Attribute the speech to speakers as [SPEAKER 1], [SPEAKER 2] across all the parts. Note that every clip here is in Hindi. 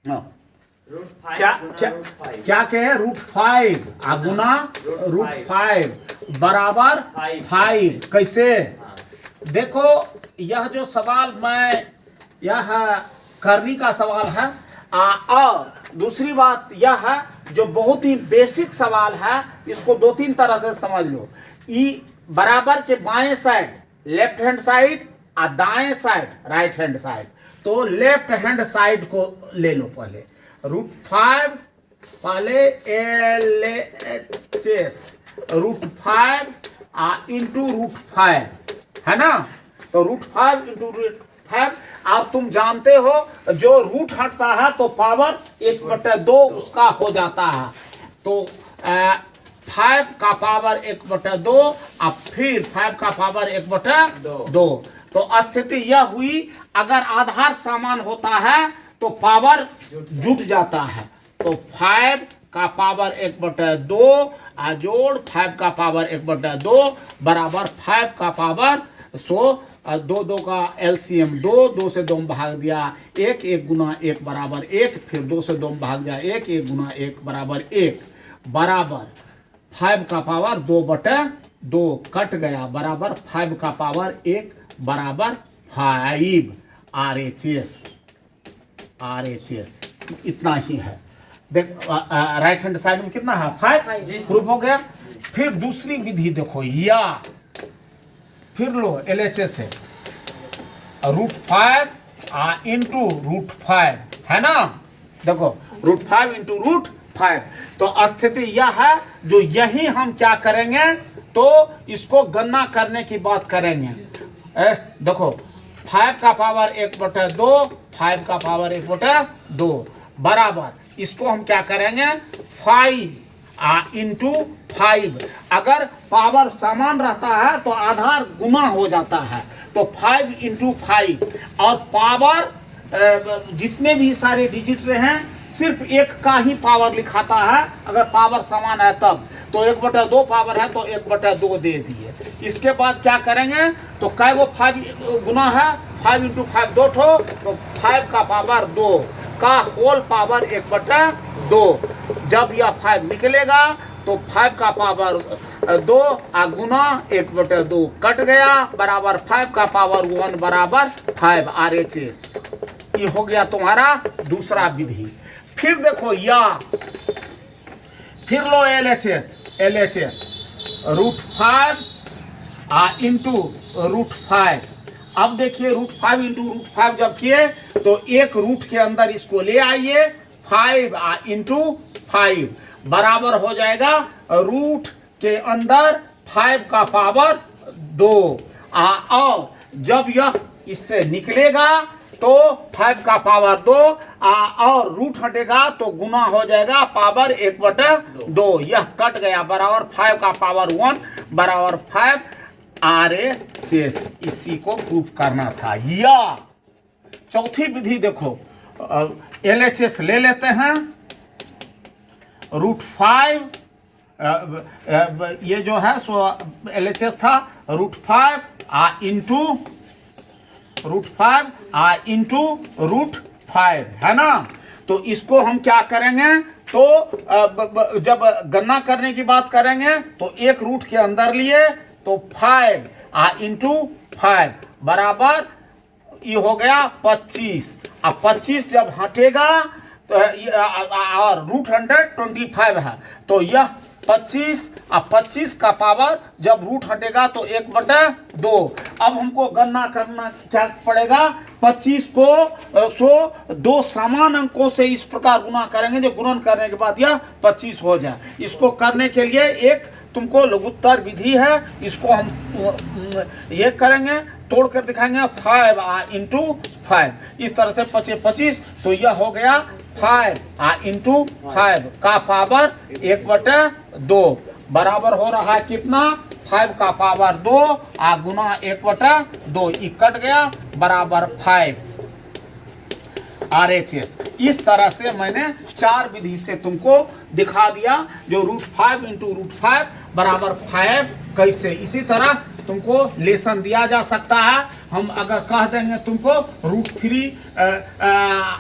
[SPEAKER 1] क्या क्या क्या कहे, √5 गुना √5 बराबर 5। कैसे? देखो यह जो सवाल मैं यह करनी का सवाल है। और दूसरी बात यह है जो बहुत ही बेसिक सवाल है, इसको 2-3 तरह से समझ लो। ई बराबर के बाएं साइड लेफ्ट हैंड साइड और दाएं साइड राइट हैंड साइड। तो लेफ्ट हैंड साइड को ले लो पहले। √5 पहले LHS √5 इंटू √5 है ना। तो √5 इंटू √5। अब तुम जानते हो जो रूट हटता है तो पावर 1/2 उसका हो जाता है। तो 5 का पावर 1/2 और फिर 5 का पावर 1/2। तो स्थिति यह हुई, अगर आधार समान होता है तो पावर जुट जाता है। तो 5 का पावर 1/2 जोड़ 5 का पावर 1/2 बराबर 5 का पावर 100। 2 का LCM 2 से 2 भाग दिया 1, 1 गुना 1 बराबर 1, फिर 2 से 2 भाग दिया 1, 1 गुना 1 बराबर 1 बराबर 5 का पावर 2/2 कट गया बराबर 5 का पावर 1 बराबर 5 RHS इतना ही है। देख राइट हैंड साइड में कितना है 5 प्रूफ हो गया। फिर दूसरी विधि देखो, या फिर लो LHS है √5 इंटू √5 है ना। देखो √5 इंटू √5। तो स्थिति यह है, जो यही हम क्या करेंगे तो इसको गणना करने की बात करेंगे। देखो 5 का पावर 1/2 5 का पावर 1/2 बराबर इसको हम क्या करेंगे 5 इंटू 5। अगर पावर समान रहता है तो आधार गुना हो जाता है। तो 5 इंटू 5 और पावर जितने भी सारे डिजिट रहे हैं सिर्फ एक का ही पावर लिखाता है। अगर पावर समान है तब तो 1/2 पावर है तो 1/2 दे दिए। इसके बाद क्या करेंगे तो कै गो 5 गुना है 5 इंटू 5 2 ठो, तो 5 का पावर 2 का होल पावर 1/2। जब यह 5 निकलेगा तो 5 का पावर 2 गुना 1/2 कट गया बराबर 5 का पावर 1 बराबर 5 RHS। ये हो गया तुम्हारा दूसरा विधि। फिर देखो या फिर लो LHS √5 इंटू √5। अब देखिए √5 इंटू √5 जब किए तो एक रूट के अंदर इसको ले आइए 5 इंटू 5 बराबर हो जाएगा रूट के अंदर 5 का पावर 2। और जब यह इससे निकलेगा तो 5 का पावर 2 और रूट हटेगा तो गुना हो जाएगा पावर 1/2। यह कट गया बराबर 5 का पावर 1 बराबर 5 RHS। इसी को प्रूफ करना था। या चौथी विधि देखो LHS ले लेते हैं √5 ये जो है सो LHS था √5 इंटू √5 है ना। तो इसको हम क्या करेंगे तो जब गणना करने की बात करेंगे तो एक रूट के अंदर लिए तो 5 इंटू 5 बराबर ये हो गया 25। अब 25 जब हटेगा तो और √125 है तो यह 25 अब 25 का पावर जब रूट हटेगा तो 1/2। अब हमको गणना करना क्या पड़ेगा 25 को 2 समान अंकों से इस प्रकार गुना करेंगे जो गुणन करने के बाद यह 25 हो जाए। इसको करने के लिए एक तुमको लघुत्तर विधि है, इसको हम ये करेंगे तोड़ कर दिखाएंगे 5 इंटू 5 इस तरह से 25 तो यह हो गया 5 इंटू 5 का पावर 1/2 बराबर हो रहा है कितना 5 का पावर 2 गुना 1/2 ये कट गया बराबर 5 RHS। इस तरह से मैंने 4 विधि से तुमको दिखा दिया जो √5 इंटू √5 बराबर 5 कैसे। इसी तरह तुमको लेसन दिया जा सकता है हम अगर कह देंगे तुमको √3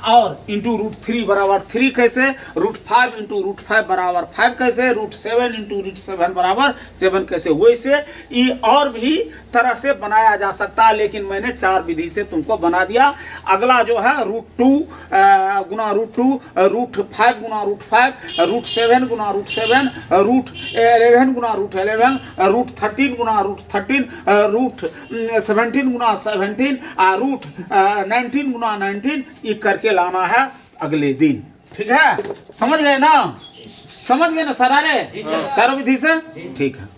[SPEAKER 1] और इंटू √3 बराबर 3 कैसे, √5 इंटू √5 बराबर 5 कैसे, √7 इंटू √7 बराबर 7 कैसे, वैसे ये और भी तरह से बनाया जा सकता है, लेकिन मैंने 4 विधि से तुमको बना दिया। अगला जो है √2 गुना √2, √5 गुना √5, √7 गुना √7, √11 गुना √11, √13 गुना √13, √17 गुना 17, √19 गुना 19, ये करके लाना है अगले दिन। ठीक है, समझ गए ना? समझ गए ना सारे? सारा विधि से? ठीक है।